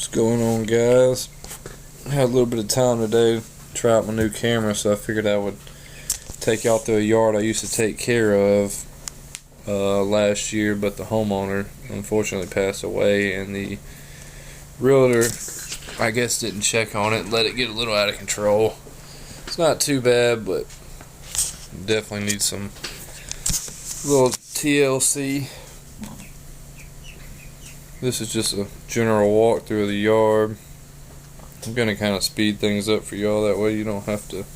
What's going on, guys? I had a little bit of time today to try out my new camera, so I figured I would take y'all through a yard I used to take care of last year, but the homeowner unfortunately passed away, and the realtor, I guess, didn't check on it, let it get a little out of control. It's not too bad, but definitely needs some little TLC. This is just a general walkthrough of the yard. I'm going to kind of speed things up for y'all, that way you don't have to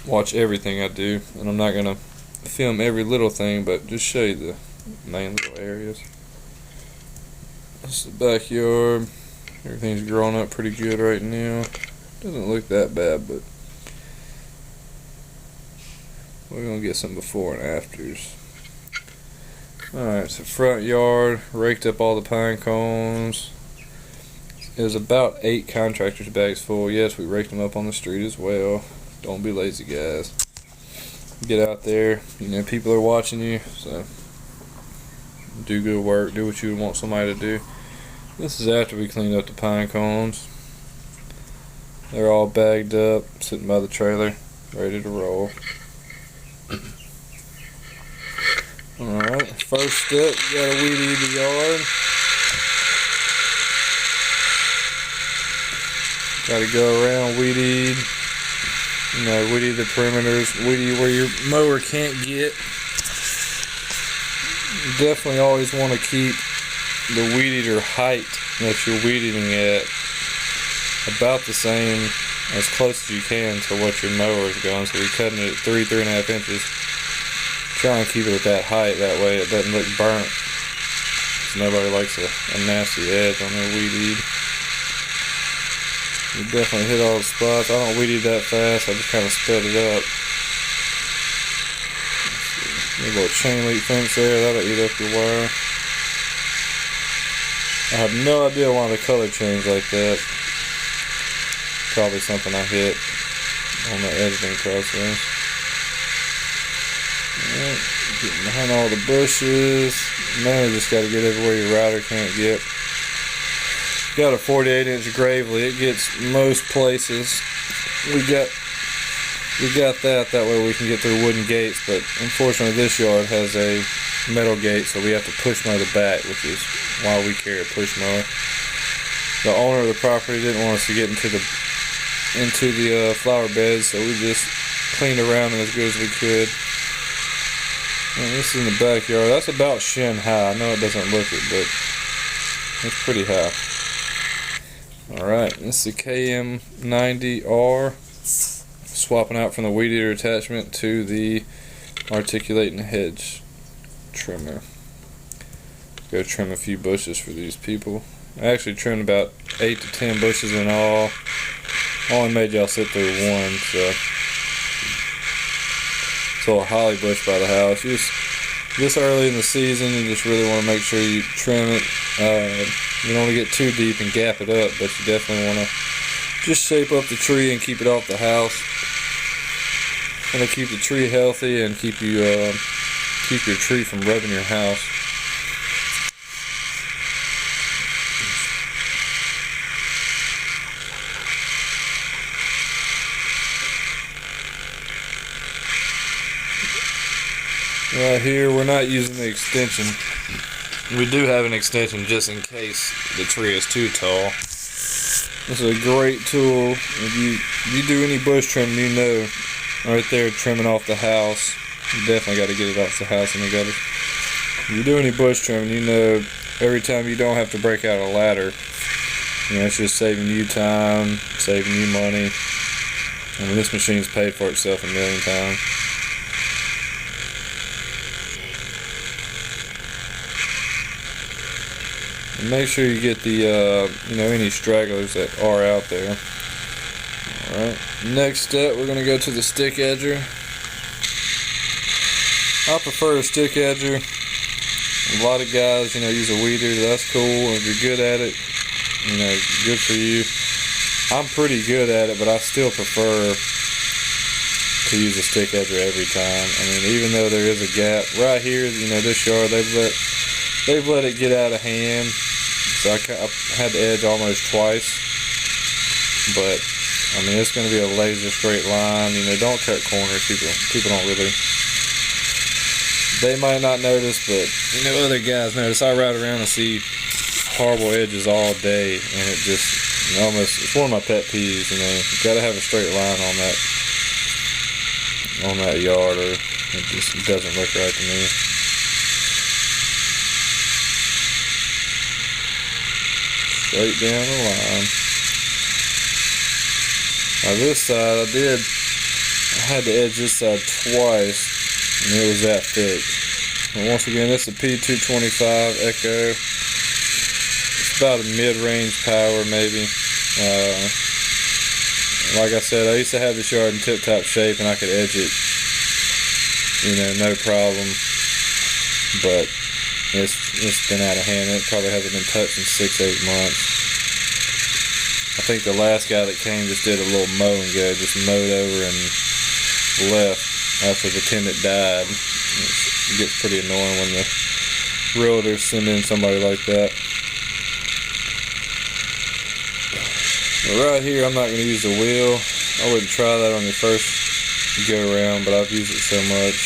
watch everything I do. And I'm not going to film every little thing, but just show you the main little areas. This is the backyard. Everything's growing up pretty good right now. Doesn't look that bad, but we're going to get some before and afters. Alright, so front yard, raked up all the pine cones. It was about 8 contractors' bags full. Yes, we raked them up on the street as well. Don't be lazy, guys. Get out there. You know, people are watching you, so do good work. Do what you would want somebody to do. This is after we cleaned up the pine cones. They're all bagged up, sitting by the trailer, ready to roll. Alright, first step, you gotta weed eat the yard. Gotta go around, weed eat. You know, weed eat the perimeters, weed eat where your mower can't get. You definitely always want to keep the weed eater height that you're weed eating at about the same, as close as you can to what your mower is going. So you're cutting it at 3.5 inches. Try and keep it at that height, that way it doesn't look burnt. Nobody likes a nasty edge on their weed eat. You definitely hit all the spots. I don't weed eat that fast, I just kind of sped it up. A little chain link fence there, that'll eat up your wire. I have no idea why the color changed like that. Probably something I hit on the editing process. Alright, getting behind all the bushes. Mainly just got to get everywhere your router can't get. Got a 48-inch gravely. It gets most places. We got that way we can get through wooden gates, but unfortunately this yard has a metal gate, so we have to push mow the back, which is why we carry a push mower. The owner of the property didn't want us to get into the flower beds, so we just cleaned around them as good as we could. And this is in the backyard. That's about shin high. I know it doesn't look it, but it's pretty high. Alright, this is the KM90R. Swapping out from the weed eater attachment to the articulating hedge trimmer. Go trim a few bushes for these people. I actually trimmed about 8 to 10 bushes in all. Only made y'all sit through one, so. It's a little holly bush by the house. Just this early in the season, you just really want to make sure you trim it. You don't want to get too deep and gap it up, but you definitely want to just shape up the tree and keep it off the house. Want to keep the tree healthy and keep your tree from rubbing your house. Right here, we're not using the extension. We do have an extension just in case the tree is too tall. This is a great tool. If you do any bush trimming, you know, right there, trimming off the house. You definitely got to get it off the house in the gutter. If you do any bush trimming, you know, every time you don't have to break out a ladder, you know, it's just saving you time, saving you money. I mean, this machine's paid for itself a million times. And make sure you get the, you know, any stragglers that are out there. Alright, next step, we're going to go to the stick edger. I prefer a stick edger. A lot of guys, you know, use a weed eater. That's cool. If you're good at it, you know, good for you. I'm pretty good at it, but I still prefer to use a stick edger every time. I mean, even though there is a gap right here, you know, this yard, they've let it get out of hand. So I had to edge almost twice, but I mean it's going to be a laser straight line. You know, don't cut corners. People don't really. They might not notice, but you know other guys notice. I ride around and see horrible edges all day, and it just it's one of my pet peeves. You know, you got to have a straight line on that yard, or it just doesn't look right to me. Straight down the line. Now this side I had to edge this side twice, and it was that thick. And once again, this is a P225 Echo. It's about a mid-range power maybe. Like I said, I used to have this yard in tip-top shape, and I could edge it, you know, no problem. But it's been out of hand. It probably hasn't been touched in 6-8 months. I think the last guy that came just did a little mow and go, just mowed over and left after the tenant died. It gets pretty annoying when the realtors send in somebody like that. But right here, I'm not going to use the wheel. I wouldn't try that on your first go around, but I've used it so much.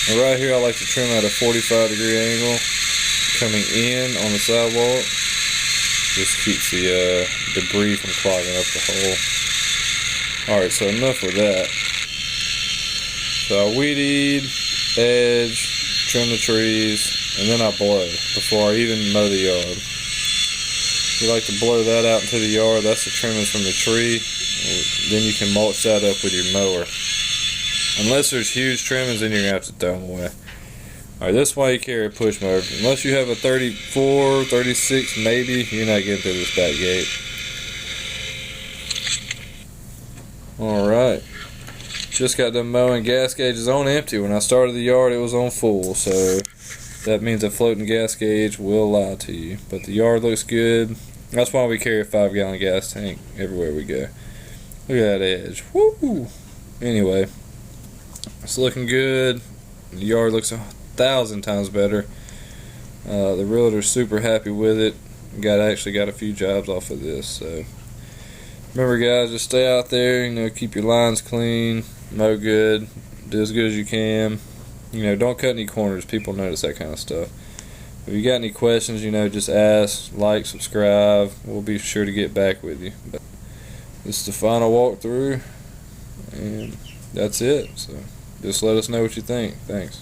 And right here, I like to trim at a 45-degree angle coming in on the sidewalk. Just keeps the debris from clogging up the hole. Alright, so enough with that. So I weed eat, edge, trim the trees, and then I blow before I even mow the yard. You like to blow that out into the yard. That's the trimmings from the tree. Then you can mulch that up with your mower. Unless there's huge trimmings, then you're going to have to throw them away. Alright, that's why you carry a push mower. Unless you have a 34, 36 maybe, you're not getting through this back gate. Alright. Just got done mowing. Gas gauge is on empty. When I started the yard, it was on full. So that means a floating gas gauge will lie to you. But the yard looks good. That's why we carry a 5-gallon gas tank everywhere we go. Look at that edge. Woo! Anyway, it's looking good. The yard looks 1,000 times better. The realtor's super happy with it. Actually got a few jobs off of this. So remember, guys, just stay out there. You know, keep your lines clean, mow good, do as good as you can. You know, don't cut any corners. People notice that kind of stuff. If you got any questions, you know, just ask, like, subscribe. We'll be sure to get back with you. But this is the final walkthrough, and that's it. So just let us know what you think. Thanks.